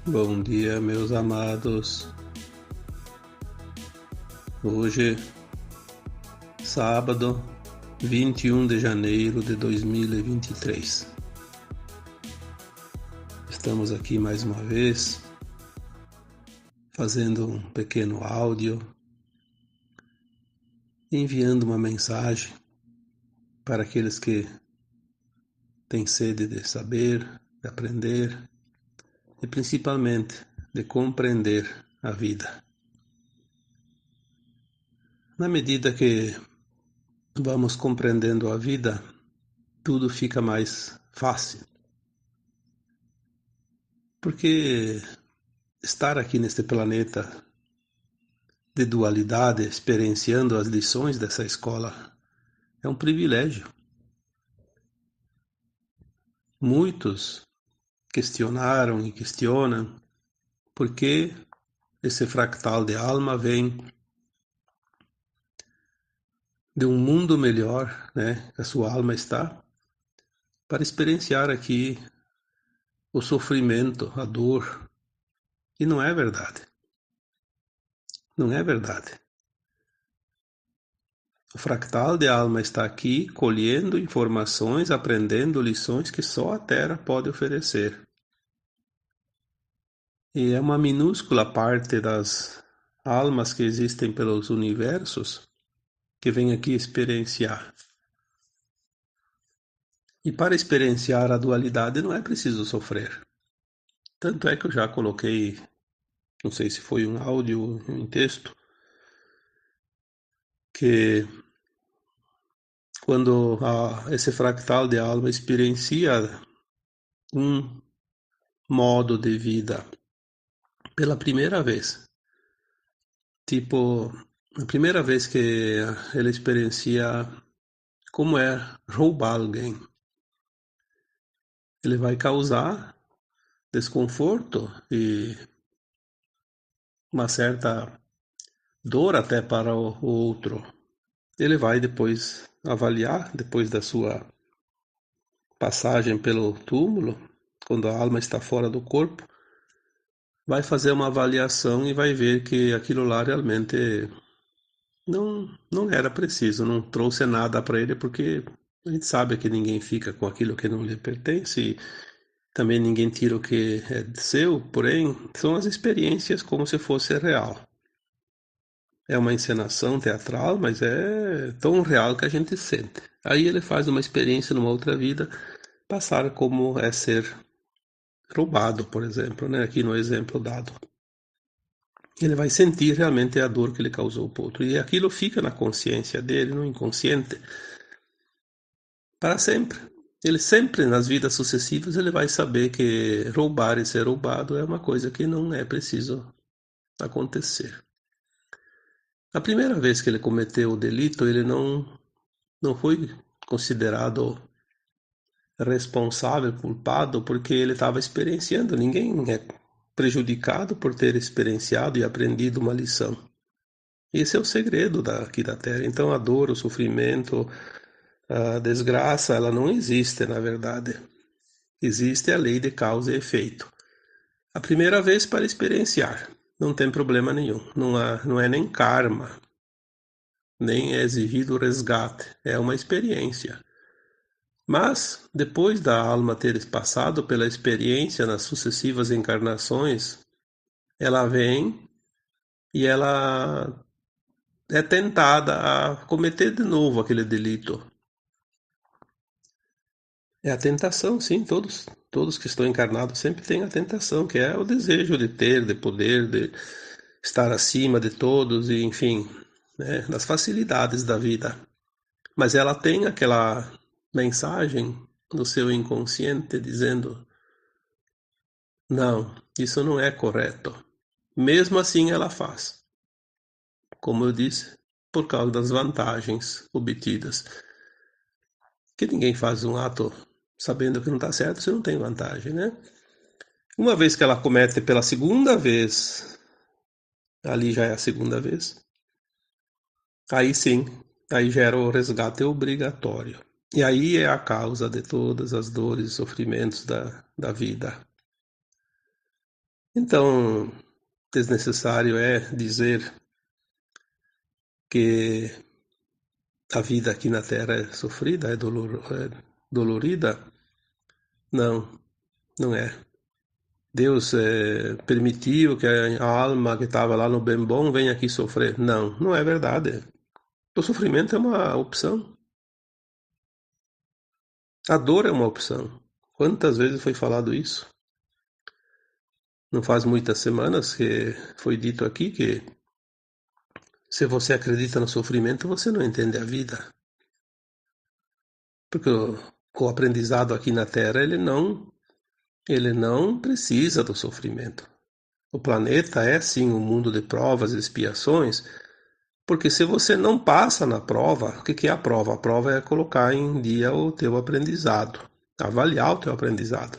Bom dia, meus amados. Hoje, sábado, 21 de janeiro de 2023. Estamos aqui mais uma vez, fazendo um pequeno áudio, enviando uma mensagem para aqueles que têm sede de saber, de aprender e principalmente de compreender a vida. Na medida que vamos compreendendo a vida, tudo fica mais fácil. Porque estar aqui neste planeta de dualidade, experienciando as lições dessa escola, é um privilégio. Muitos questionaram e questionam por que esse fractal de alma vem de um mundo melhor, né, que a sua alma está, para experienciar aqui o sofrimento, a dor. E não é verdade. Não é verdade. O fractal de alma está aqui colhendo informações, aprendendo lições que só a Terra pode oferecer. E é uma minúscula parte das almas que existem pelos universos que vem aqui experienciar. E para experienciar a dualidade não é preciso sofrer. Tanto é que eu já coloquei, não sei se foi um áudio ou um texto, que quando esse fractal de alma experiencia um modo de vida pela primeira vez, tipo, a primeira vez que ele experiencia como é roubar alguém, ele vai causar desconforto e uma certa dor até para o outro. Ele vai depois avaliar, depois da sua passagem pelo túmulo, quando a alma está fora do corpo, vai fazer uma avaliação e vai ver que aquilo lá realmente não era preciso, não trouxe nada para ele, porque a gente sabe que ninguém fica com aquilo que não lhe pertence, e também ninguém tira o que é seu, porém, são as experiências como se fosse real. É uma encenação teatral, mas é tão real que a gente sente. Aí ele faz uma experiência numa outra vida, passar como é ser roubado, por exemplo, né? Aqui no exemplo dado. Ele vai sentir realmente a dor que ele causou para o outro. E aquilo fica na consciência dele, no inconsciente, para sempre. Ele sempre, nas vidas sucessivas, ele vai saber que roubar e ser roubado é uma coisa que não é preciso acontecer. A primeira vez que ele cometeu o delito, ele não foi considerado responsável, culpado, porque ele estava experienciando. Ninguém é prejudicado por ter experienciado e aprendido uma lição. Esse é o segredo aqui da Terra. Então a dor, o sofrimento, a desgraça, ela não existe, na verdade. Existe a lei de causa e efeito. A primeira vez para experienciar, não tem problema nenhum. Não é nem karma, nem é exigido resgate. É uma experiência. Mas, depois da alma ter passado pela experiência nas sucessivas encarnações, ela vem e ela é tentada a cometer de novo aquele delito. É a tentação, sim, todos que estão encarnados sempre têm a tentação, que é o desejo de ter, de poder, de estar acima de todos e, enfim, né, das facilidades da vida. Mas ela tem aquela mensagem no seu inconsciente dizendo: não, isso não é correto. Mesmo assim ela faz, como eu disse, por causa das vantagens obtidas. Que ninguém faz um ato sabendo que não está certo se não tem vantagem, né? Uma vez que ela comete pela segunda vez, ali já é a segunda vez, aí sim, aí gera o resgate obrigatório. E aí é a causa de todas as dores e sofrimentos da vida. Então, desnecessário é dizer que a vida aqui na Terra é sofrida, é dolorida. Não, não é. Deus permitiu que a alma que estava lá no bem bom venha aqui sofrer. Não, não é verdade. O sofrimento é uma opção. A dor é uma opção. Quantas vezes foi falado isso? Não faz muitas semanas que foi dito aqui que se você acredita no sofrimento, você não entende a vida. Porque o aprendizado aqui na Terra, ele não precisa do sofrimento. O planeta é sim um mundo de provas e expiações, porque se você não passa na prova, o que é a prova? A prova é colocar em dia o teu aprendizado, avaliar o teu aprendizado.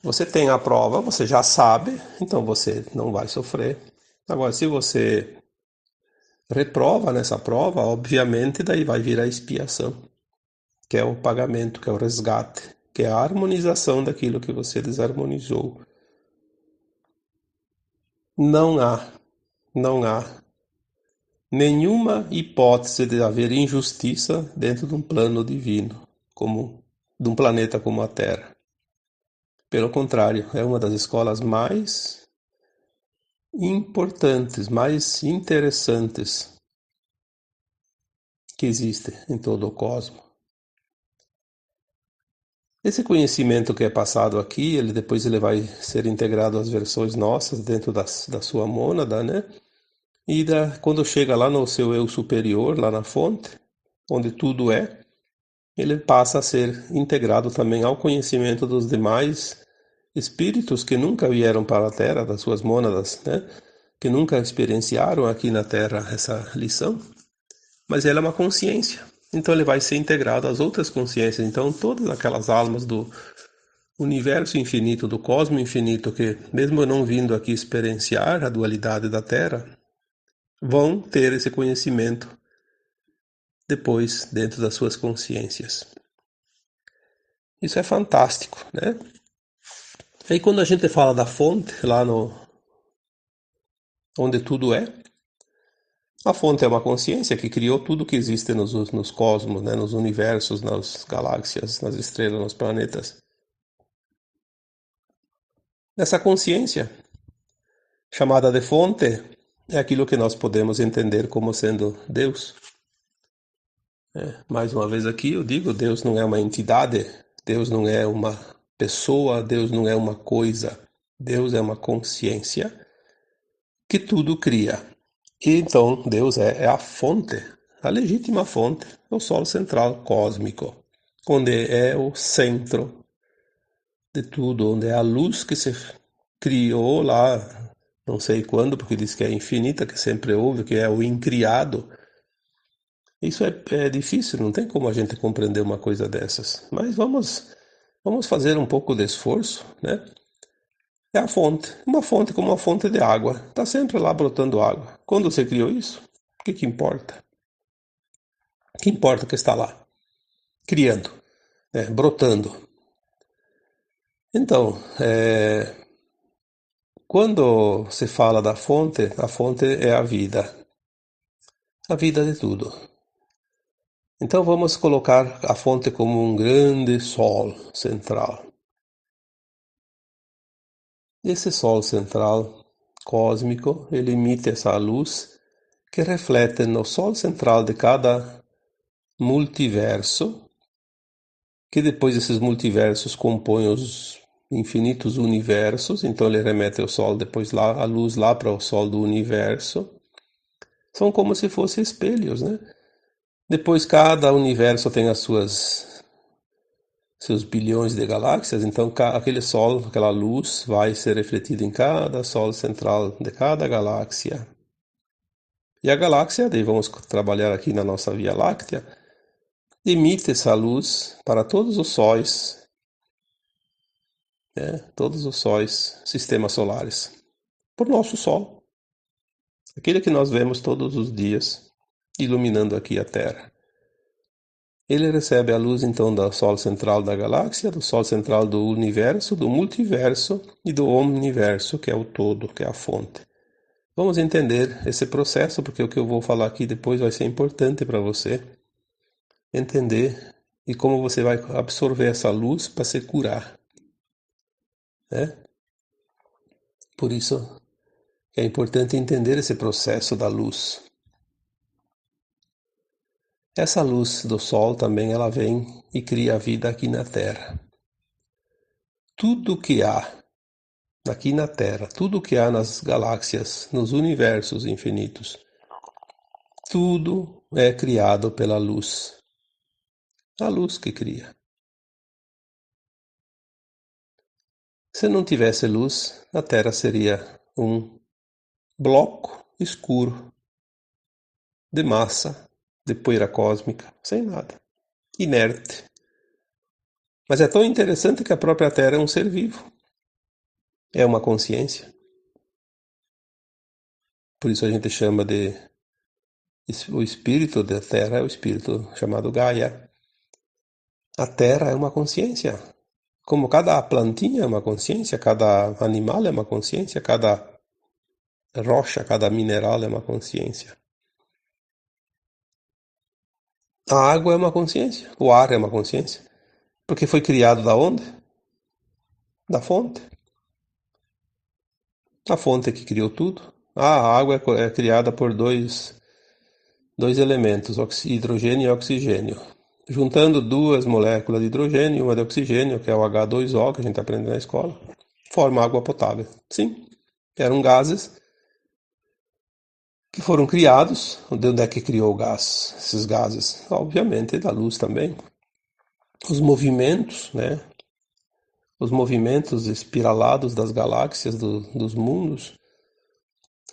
Você tem a prova, você já sabe, então você não vai sofrer. Agora, se você reprova nessa prova, obviamente daí vai vir a expiação, que é o pagamento, que é o resgate, que é a harmonização daquilo que você desarmonizou. Não há, não há nenhuma hipótese de haver injustiça dentro de um plano divino, como de um planeta como a Terra. Pelo contrário, é uma das escolas mais importantes, mais interessantes que existe em todo o cosmos. Esse conhecimento que é passado aqui, depois ele vai ser integrado às versões nossas dentro da sua mônada, né? E quando chega lá no seu eu superior, lá na fonte, onde tudo é, ele passa a ser integrado também ao conhecimento dos demais espíritos que nunca vieram para a Terra, das suas mônadas, né? Que nunca experienciaram aqui na Terra essa lição, mas ela é uma consciência. Então ele vai ser integrado às outras consciências. Então todas aquelas almas do universo infinito, do cosmo infinito, que mesmo eu não vindo aqui experienciar a dualidade da Terra, vão ter esse conhecimento depois dentro das suas consciências. Isso é fantástico, né? Aí quando a gente fala da fonte, lá no onde tudo é, a fonte é uma consciência que criou tudo que existe nos cosmos, né? Nos universos, nas galáxias, nas estrelas, nos planetas. Essa consciência, chamada de fonte, é aquilo que nós podemos entender como sendo Deus. Mais uma vez aqui eu digo, Deus não é uma entidade, Deus não é uma pessoa, Deus não é uma coisa, Deus é uma consciência que tudo cria. E então Deus é a fonte, a legítima fonte, o Sol central cósmico, onde é o centro de tudo, onde é a luz que se criou lá, não sei quando, porque diz que é infinita, que sempre houve, que é o incriado. Isso é difícil, não tem como a gente compreender uma coisa dessas. Mas vamos fazer um pouco de esforço, né? É a fonte, uma fonte como uma fonte de água. Está sempre lá brotando água. Quando você criou isso, o que importa? O que importa que está lá, criando, brotando. Então, quando se fala da fonte, a fonte é a vida de tudo. Então vamos colocar a fonte como um grande sol central. Esse sol central cósmico, ele emite essa luz que reflete no sol central de cada multiverso, que depois esses multiversos compõem os infinitos universos, então ele remete o sol depois lá, a luz lá para o sol do universo. São como se fossem espelhos, né? Depois cada universo tem as seus bilhões de galáxias, então aquele sol, aquela luz vai ser refletida em cada sol central de cada galáxia. E a galáxia, daí vamos trabalhar aqui na nossa Via Láctea, emite essa luz para todos os sóis, né? Todos os sóis, sistemas solares, por nosso Sol, aquele que nós vemos todos os dias, iluminando aqui a Terra. Ele recebe a luz então do Sol central da galáxia, do Sol central do universo, do multiverso e do omniverso, que é o todo, que é a fonte. Vamos entender esse processo, porque o que eu vou falar aqui depois vai ser importante para você entender e como você vai absorver essa luz para se curar, né? Por isso é importante entender esse processo da luz. Essa luz do Sol também ela vem e cria a vida aqui na Terra. Tudo que há aqui na Terra, tudo que há nas galáxias, nos universos infinitos, tudo é criado pela luz. A luz que cria. Se não tivesse luz, a Terra seria um bloco escuro de massa, de poeira cósmica, sem nada, inerte. Mas é tão interessante que a própria Terra é um ser vivo, é uma consciência. Por isso a gente chama de o espírito da Terra é o espírito chamado Gaia. A Terra é uma consciência. Como cada plantinha é uma consciência, cada animal é uma consciência, cada rocha, cada mineral é uma consciência. A água é uma consciência, o ar é uma consciência. Porque foi criado da onde? Da fonte. A fonte que criou tudo. A água é criada por dois elementos, hidrogênio e oxigênio. Juntando duas moléculas de hidrogênio e uma de oxigênio, que é o H2O, que a gente aprende na escola, forma água potável. Sim, eram gases que foram criados. De onde é que criou o gás? Esses gases? Obviamente da luz também. Os movimentos, né? Os movimentos espiralados das galáxias, dos mundos,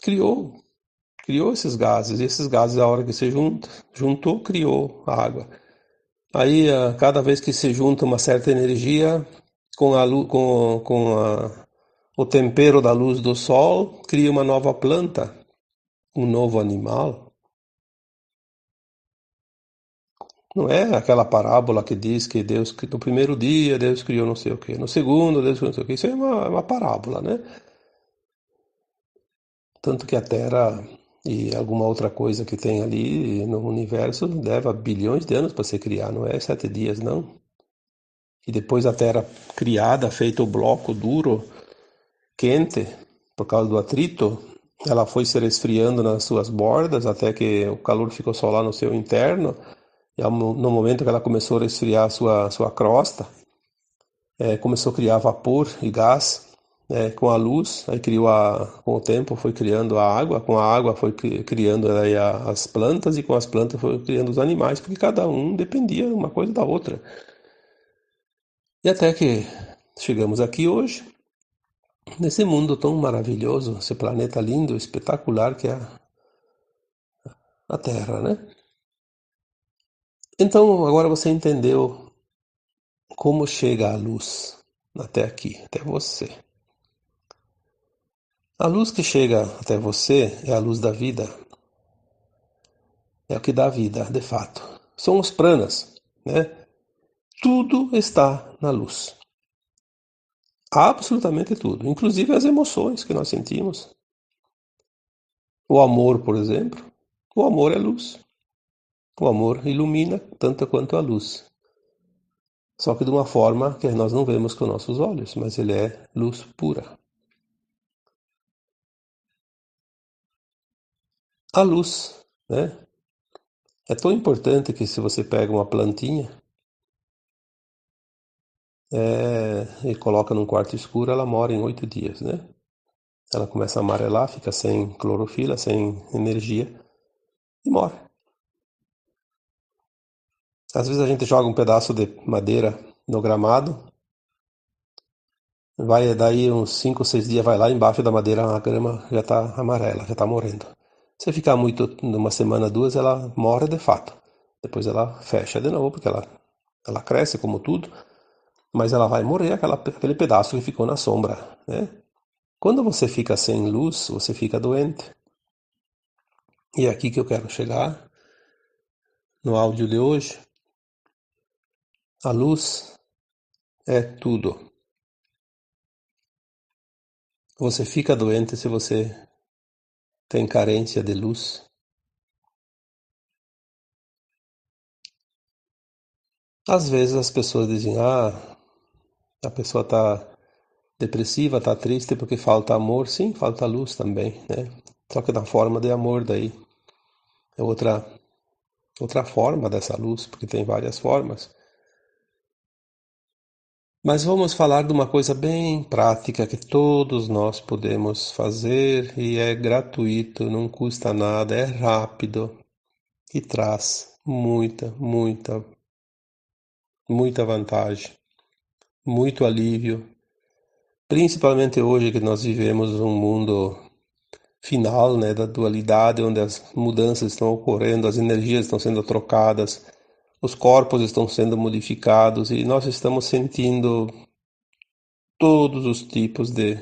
criou criou esses gases. E esses gases, a hora que se juntou, criou a água. Aí, cada vez que se junta uma certa energia com o tempero da luz do sol, cria uma nova planta, um novo animal. Não é aquela parábola que diz que Deus, que no primeiro dia Deus criou não sei o quê, no segundo Deus criou não sei o quê. Isso é uma parábola, né? Tanto que a Terra e alguma outra coisa que tem ali no universo leva bilhões de anos para se criar, não é 7 dias, não. E depois a Terra criada, feito o bloco duro, quente, por causa do atrito, ela foi se resfriando nas suas bordas até que o calor ficou só lá no seu interno. E no momento que ela começou a resfriar a sua crosta, começou a criar vapor e gás, com a luz, aí com o tempo foi criando a água, com a água foi criando aí as plantas, e com as plantas foi criando os animais, porque cada um dependia uma coisa da outra. E até que chegamos aqui hoje, nesse mundo tão maravilhoso, esse planeta lindo, espetacular que é a Terra, né? Então agora você entendeu como chega a luz até aqui, até você. A luz que chega até você é a luz da vida, é o que dá vida, de fato. São os pranas, né? Tudo está na luz. Absolutamente tudo, inclusive as emoções que nós sentimos. O amor, por exemplo. O amor é luz. O amor ilumina tanto quanto a luz. Só que de uma forma que nós não vemos com nossos olhos, mas ele é luz pura. A luz, né? É tão importante que se você pega uma plantinha e coloca num quarto escuro, ela mora em 8 dias, né? Ela começa a amarelar, fica sem clorofila, sem energia e morre. Às vezes a gente joga um pedaço de madeira no gramado, vai daí uns 5 ou 6 dias, vai lá embaixo da madeira, a grama já está amarela, já está morrendo. Se ficar muito, numa semana, duas, ela morre de fato. Depois ela fecha de novo, porque ela cresce como tudo, mas ela vai morrer aquele pedaço que ficou na sombra, né? Quando você fica sem luz, você fica doente. E é aqui que eu quero chegar no áudio de hoje. A luz é tudo. Você fica doente se você tem carência de luz. Às vezes as pessoas dizem, a pessoa está depressiva, está triste porque falta amor. Sim, falta luz também, né? Só que na forma de amor daí. É outra forma dessa luz, porque tem várias formas. Mas vamos falar de uma coisa bem prática que todos nós podemos fazer e é gratuito, não custa nada, é rápido e traz muita vantagem, muito alívio. Principalmente hoje que nós vivemos um mundo final, né, da dualidade, onde as mudanças estão ocorrendo, as energias estão sendo trocadas, os corpos estão sendo modificados e nós estamos sentindo todos os tipos de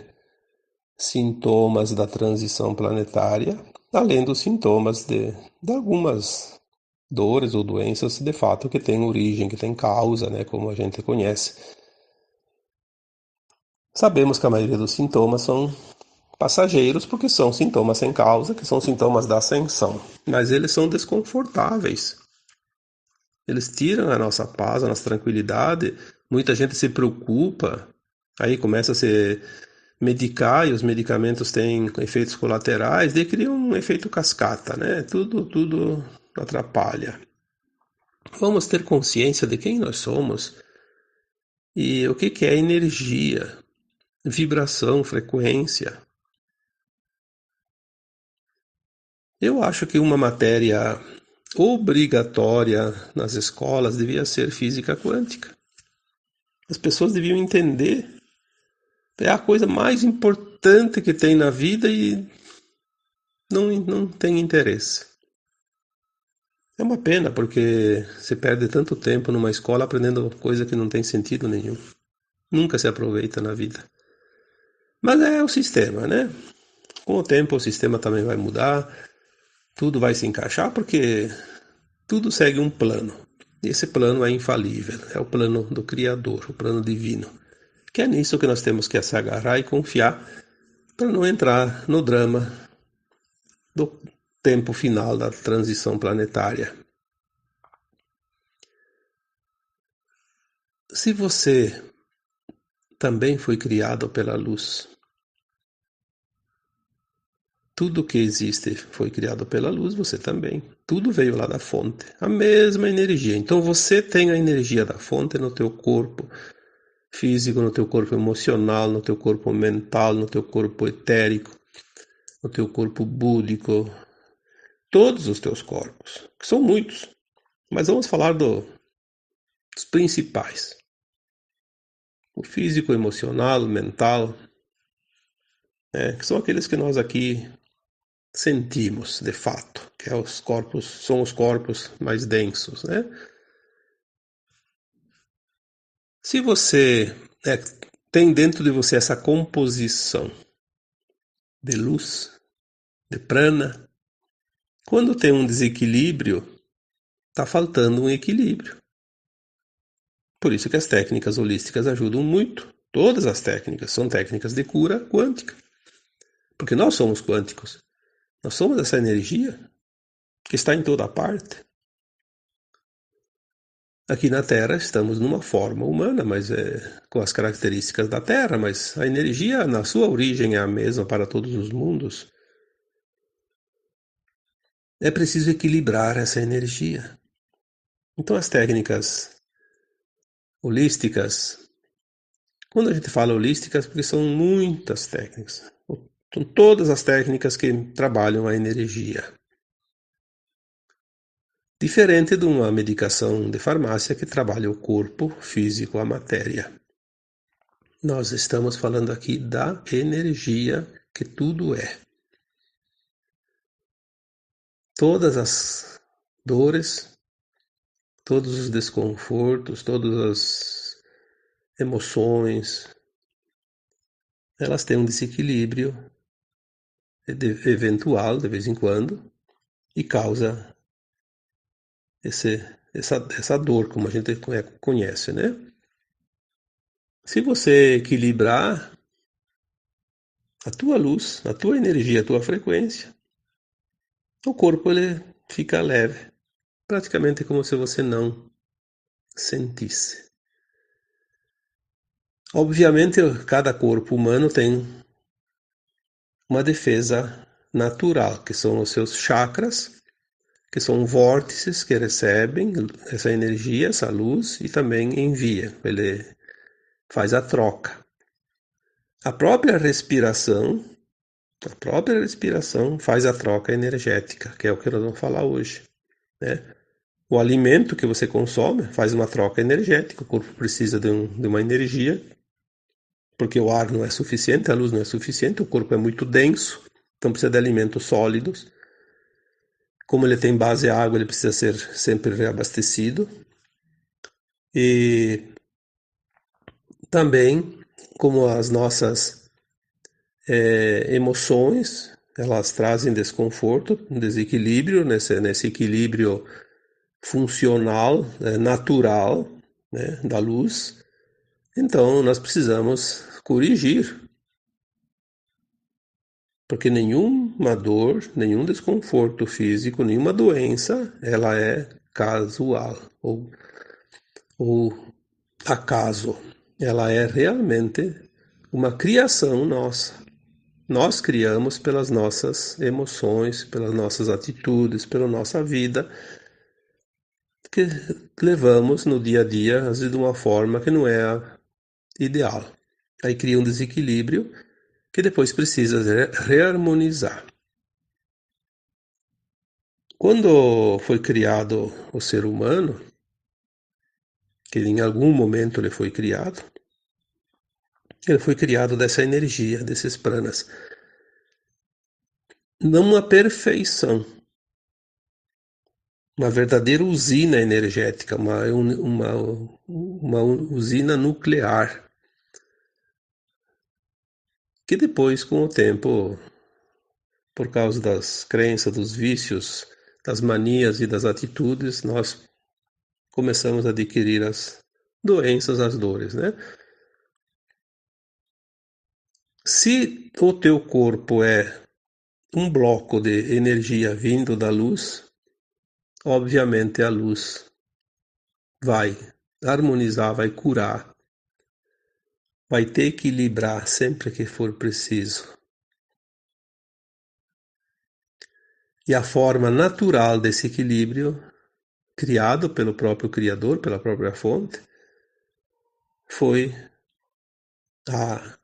sintomas da transição planetária, além dos sintomas de algumas dores ou doenças de fato que têm origem, que têm causa, né, como a gente conhece. Sabemos que a maioria dos sintomas são passageiros porque são sintomas sem causa, que são sintomas da ascensão, mas eles são desconfortáveis. Eles tiram a nossa paz, a nossa tranquilidade. Muita gente se preocupa, aí começa a se medicar e os medicamentos têm efeitos colaterais, daí cria um efeito cascata, né? Tudo atrapalha. Vamos ter consciência de quem nós somos e o que é energia, vibração, frequência. Eu acho que uma matéria obrigatória nas escolas devia ser física quântica. As pessoas deviam entender. É a coisa mais importante que tem na vida e não tem interesse. É uma pena, porque se perde tanto tempo numa escola aprendendo coisa que não tem sentido nenhum. Nunca se aproveita na vida. Mas é o sistema, né? Com o tempo o sistema também vai mudar, tudo vai se encaixar, porque tudo segue um plano. E esse plano é infalível, é o plano do Criador, o plano divino. Que é nisso que nós temos que se agarrar e confiar para não entrar no drama do tempo final da transição planetária. Se você também foi criado pela luz, tudo que existe foi criado pela luz, você também. Tudo veio lá da fonte, a mesma energia. Então você tem a energia da fonte no teu corpo físico, no teu corpo emocional, no teu corpo mental, no teu corpo etérico, no teu corpo búdico, todos os teus corpos, que são muitos. Mas vamos falar dos principais. O físico, emocional, mental, que são aqueles que nós aqui sentimos de fato, que é os corpos, são os corpos mais densos, né? Se você tem dentro de você essa composição de luz, de prana, quando tem um desequilíbrio, está faltando um equilíbrio. Por isso que as técnicas holísticas ajudam muito. Todas as técnicas são técnicas de cura quântica. Porque nós somos quânticos. Nós somos essa energia que está em toda parte. Aqui na Terra estamos numa forma humana, mas com as características da Terra, mas a energia na sua origem é a mesma para todos os mundos. É preciso equilibrar essa energia. Então as técnicas holísticas, quando a gente fala holísticas, porque são muitas técnicas, são todas as técnicas que trabalham a energia. Diferente de uma medicação de farmácia que trabalha o corpo físico, a matéria. Nós estamos falando aqui da energia que tudo é. Todas as dores, todos os desconfortos, todas as emoções, elas têm um desequilíbrio eventual de vez em quando e causa esse essa dor, como a gente conhece, né? Se você equilibrar a tua luz, a tua energia, a tua frequência, o corpo ele fica leve, praticamente como se você não sentisse. Obviamente, cada corpo humano tem uma defesa natural, que são os seus chakras, que são vórtices que recebem essa energia, essa luz e também envia. Ele faz a troca. A própria respiração, a própria respiração faz a troca energética, que é o que nós vamos falar hoje, né? O alimento que você consome faz uma troca energética, o corpo precisa de uma energia, porque o ar não é suficiente, a luz não é suficiente, o corpo é muito denso, então precisa de alimentos sólidos. Como ele tem base água, ele precisa ser sempre reabastecido. E também, como as nossas emoções, elas trazem desconforto, desequilíbrio, nesse equilíbrio funcional, natural, né, da luz. Então, nós precisamos corrigir, porque nenhuma dor, nenhum desconforto físico, nenhuma doença, ela é casual ou acaso. Ela é realmente uma criação nossa. Nós criamos pelas nossas emoções, pelas nossas atitudes, pela nossa vida, que levamos no dia a dia, às vezes de uma forma que não é a ideal. Aí cria um desequilíbrio que depois precisa reharmonizar. Quando foi criado o ser humano, que em algum momento ele foi criado dessa energia, desses pranas. Não uma perfeição, uma verdadeira usina energética, uma usina nuclear, que depois, com o tempo, por causa das crenças, dos vícios, das manias e das atitudes, nós começamos a adquirir as doenças, as dores, né? Se o teu corpo é um bloco de energia vindo da luz, obviamente a luz vai harmonizar, vai curar, vai te equilibrar sempre que for preciso. E a forma natural desse equilíbrio, criado pelo próprio Criador, pela própria fonte, foi a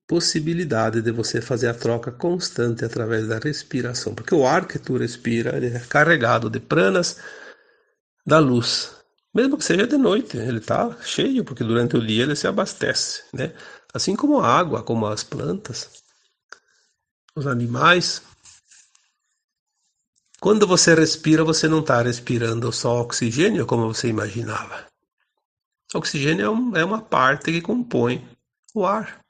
possibilidade de você fazer a troca constante através da respiração. Porque o ar que tu respira ele é carregado de pranas da luz. Mesmo que seja de noite, ele está cheio, porque durante o dia ele se abastece, né? Assim como a água, como as plantas, os animais. Quando você respira, você não está respirando só oxigênio, como você imaginava. O oxigênio é uma parte que compõe o ar.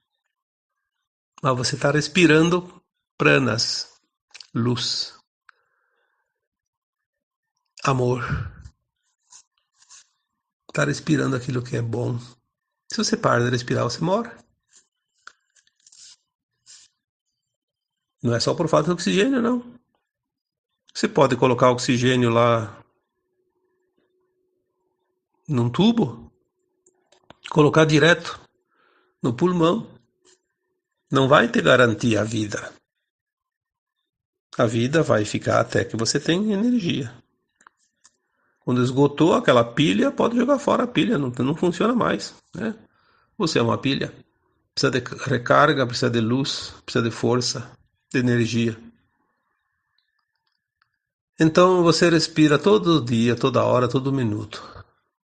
Mas você está respirando pranas, luz, amor. Está respirando aquilo que é bom. Se você para de respirar, você morre. Não é só por falta de oxigênio, não. Você pode colocar oxigênio lá num tubo, colocar direto no pulmão. Não vai te garantir a vida. A vida vai ficar até que você tenha energia. Quando esgotou aquela pilha, pode jogar fora a pilha, não funciona mais, né? Você é uma pilha. Precisa de recarga, precisa de luz, precisa de força, de energia. Então você respira todo dia, toda hora, todo minuto.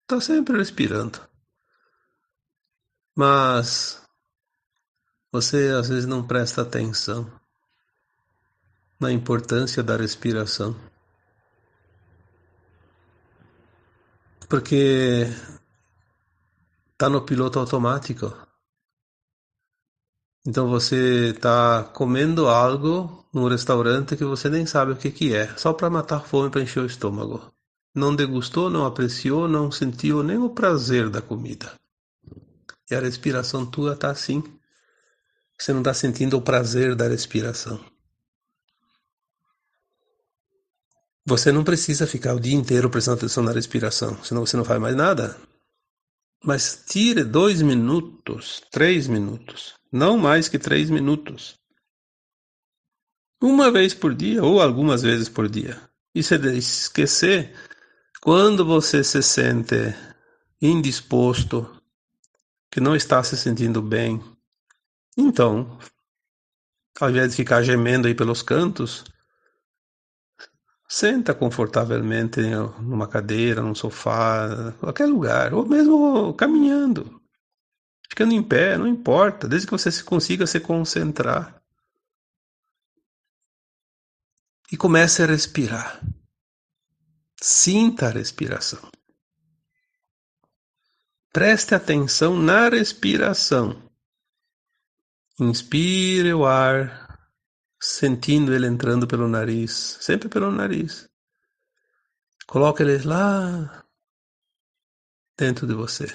Está sempre respirando. Mas você às vezes não presta atenção na importância da respiração. Porque está no piloto automático. Então você está comendo algo num restaurante que você nem sabe o que que é, só para matar a fome, para encher o estômago. não degustou, não apreciou, não sentiu nem o prazer da comida. E a respiração tua está assim. Você não está sentindo o prazer da respiração. Você não precisa ficar o dia inteiro prestando atenção na respiração, senão você não faz mais nada. Mas tire 2 minutos, 3 minutos, não mais que 3 minutos. Uma vez por dia ou algumas vezes por dia. E se esquecer, quando você se sente indisposto, que não está se sentindo bem, então, ao invés de ficar gemendo aí pelos cantos, senta confortavelmente numa cadeira, num sofá, qualquer lugar, ou mesmo caminhando, ficando em pé, não importa, desde que você consiga se concentrar e comece a respirar. Sinta a respiração. Preste atenção na respiração. Inspire o ar, sentindo ele entrando pelo nariz, sempre pelo nariz. Coloque ele lá dentro de você.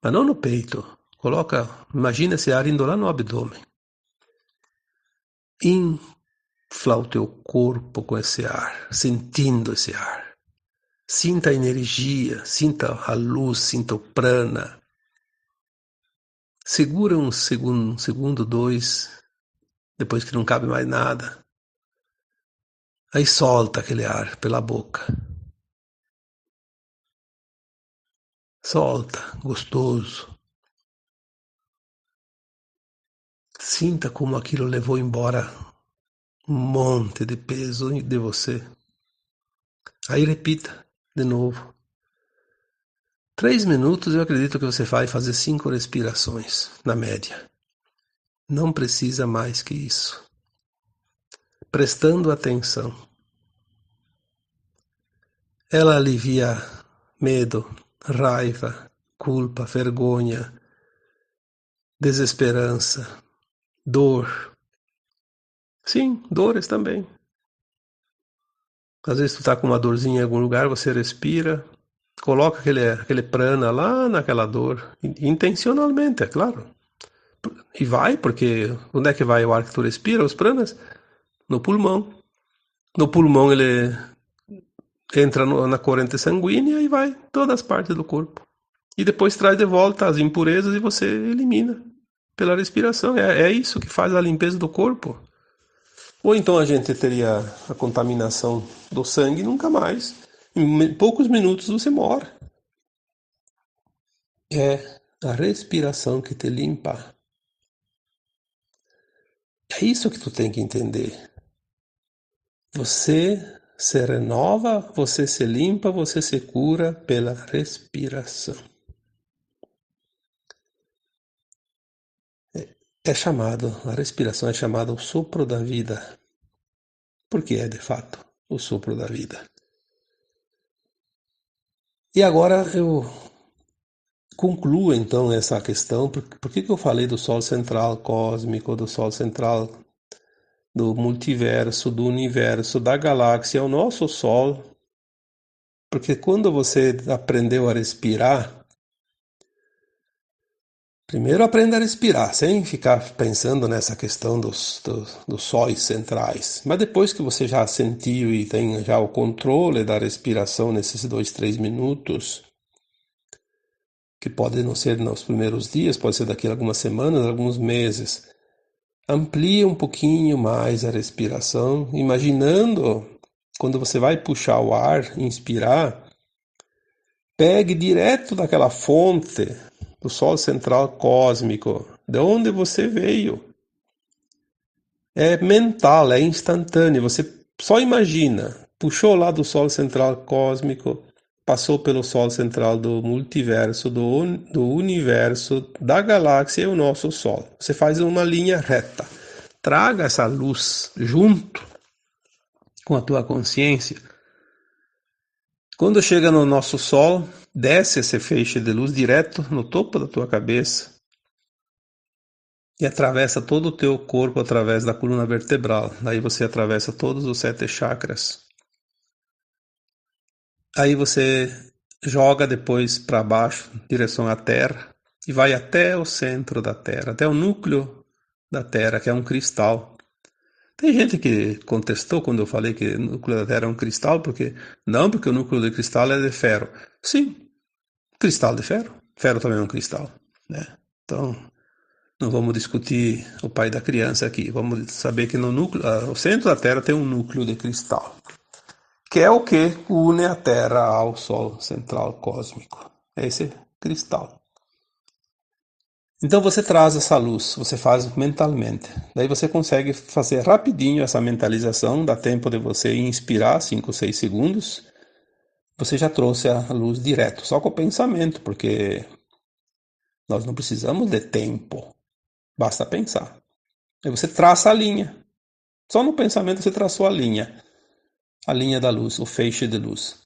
Mas não no peito. Imagina esse ar indo lá no abdômen. Infla o teu corpo com esse ar, sentindo esse ar. Sinta a energia, sinta a luz, sinta o prana. Segura um segundo, dois, depois que não cabe mais nada. Aí solta aquele ar pela boca. Solta, gostoso. Sinta como aquilo levou embora um monte de peso de você. Aí repita de novo. 3 minutos eu acredito que você vai fazer 5 respirações, na média. Não precisa mais que isso. Prestando atenção. Ela alivia medo, raiva, culpa, vergonha, desesperança, dor. Sim, dores também. Às vezes tu tá com uma dorzinha em algum lugar, você respira, coloca aquele prana lá naquela dor, intencionalmente, é claro. E vai, porque onde é que vai o ar que tu respira, os pranas? No pulmão. No pulmão ele entra na corrente sanguínea e vai em todas as partes do corpo. E depois traz de volta as impurezas e você elimina pela respiração. É isso que faz a limpeza do corpo. Ou então a gente teria a contaminação do sangue nunca mais. Em poucos minutos você morre. É a respiração que te limpa. É isso que tu tem que entender. Você se renova, você se limpa, você se cura pela respiração. A respiração é chamada o sopro da vida. Porque é de fato o sopro da vida. E agora eu concluo então essa questão. Por que eu falei do Sol central cósmico, do Sol central do multiverso, do universo, da galáxia, o nosso Sol? Porque quando você aprendeu a respirar, primeiro aprenda a respirar, sem ficar pensando nessa questão dos sóis centrais. Mas depois que você já sentiu e tem já o controle da respiração nesses 2, 3 minutos, que pode não ser nos primeiros dias, pode ser daqui a algumas semanas, alguns meses, amplie um pouquinho mais a respiração, imaginando quando você vai puxar o ar, inspirar, pegue direto daquela fonte do Sol central cósmico, de onde você veio. É mental, é instantâneo. Você só imagina, puxou lá do Sol central cósmico, passou pelo Sol central do multiverso, do universo, da galáxia e o nosso Sol. Você faz uma linha reta. Traga essa luz junto com a tua consciência. Quando chega no nosso Sol, desce esse feixe de luz direto no topo da tua cabeça e atravessa todo o teu corpo através da coluna vertebral. Daí você atravessa todos os 7 chakras. Aí você joga depois para baixo, em direção à Terra, e vai até o centro da Terra, até o núcleo da Terra, que é um cristal. Tem gente que contestou quando eu falei que o núcleo da Terra é um cristal, porque não, porque o núcleo do cristal é de ferro. Sim, cristal de ferro. Ferro também é um cristal, né? Então, não vamos discutir o pai da criança aqui. Vamos saber que no núcleo, o centro da Terra tem um núcleo de cristal, que é o que une a Terra ao Sol central cósmico. É esse cristal. Então você traz essa luz, você faz mentalmente. Daí você consegue fazer rapidinho essa mentalização, dá tempo de você inspirar 5 ou 6 segundos. Você já trouxe a luz direto, só com o pensamento, porque nós não precisamos de tempo, basta pensar. Aí você traça a linha. Só no pensamento você traçou a linha da luz, o feixe de luz.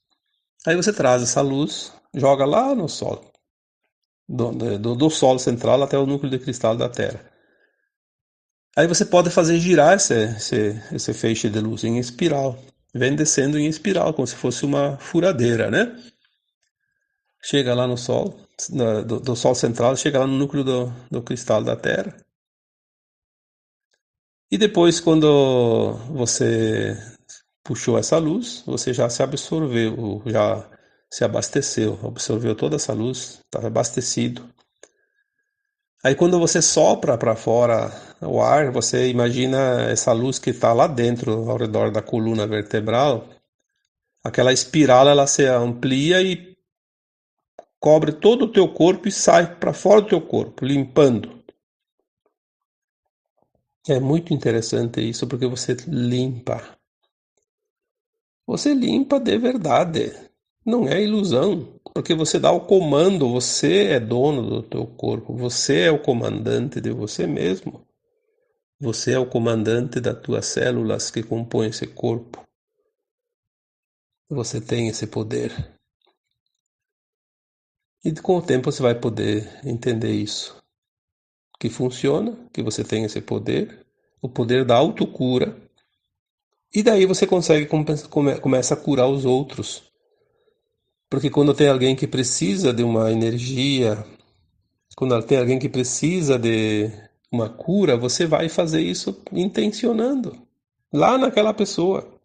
Aí você traz essa luz, joga lá no Sol, do Sol central até o núcleo de cristal da Terra. Aí você pode fazer girar esse feixe de luz em espiral. Vem descendo em espiral, como se fosse uma furadeira, né? Chega lá no Sol, do Sol central, chega lá no núcleo do cristal da Terra. E depois, quando você puxou essa luz, você já se absorveu, já se abasteceu, absorveu toda essa luz, está abastecido. Aí quando você sopra para fora o ar, você imagina essa luz que está lá dentro, ao redor da coluna vertebral, aquela espiral ela se amplia e cobre todo o teu corpo e sai para fora do teu corpo, limpando. É muito interessante isso porque você limpa. Você limpa de verdade, não é ilusão, porque você dá o comando, você é dono do teu corpo, você é o comandante de você mesmo. Você é o comandante das tuas células que compõem esse corpo. Você tem esse poder. E com o tempo você vai poder entender isso. Que funciona, que você tem esse poder, o poder da autocura. E daí você consegue começa a curar os outros. Porque quando tem alguém que precisa de uma energia, quando tem alguém que precisa de uma cura, você vai fazer isso intencionando lá naquela pessoa.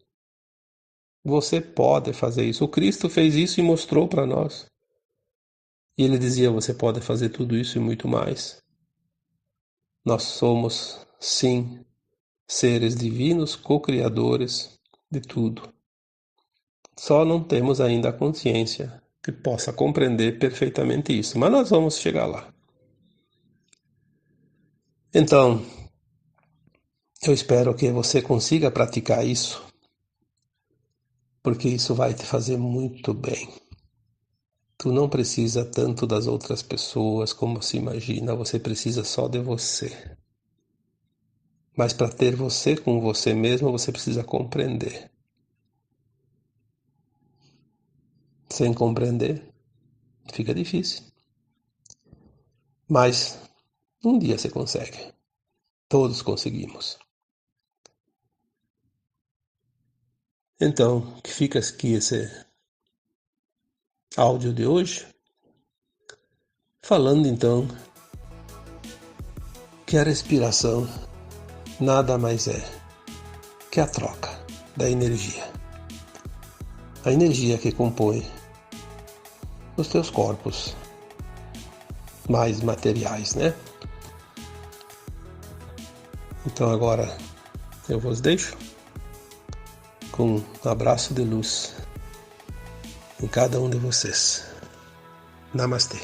Você pode fazer isso. O Cristo fez isso e mostrou para nós. E ele dizia: você pode fazer tudo isso e muito mais. Nós somos, sim, seres divinos, co-criadores de tudo. Só não temos ainda a consciência que possa compreender perfeitamente isso, mas nós vamos chegar lá. Então, eu espero que você consiga praticar isso, porque isso vai te fazer muito bem. Tu não precisa tanto das outras pessoas como se imagina, você precisa só de você. Mas para ter você com você mesmo, você precisa compreender. Sem compreender, fica difícil. Mas um dia você consegue. Todos conseguimos. Então, que fica aqui esse áudio de hoje, falando então que a respiração nada mais é que a troca da energia. A energia que compõe os teus corpos mais materiais, né? Então agora eu vos deixo com um abraço de luz em cada um de vocês. Namastê.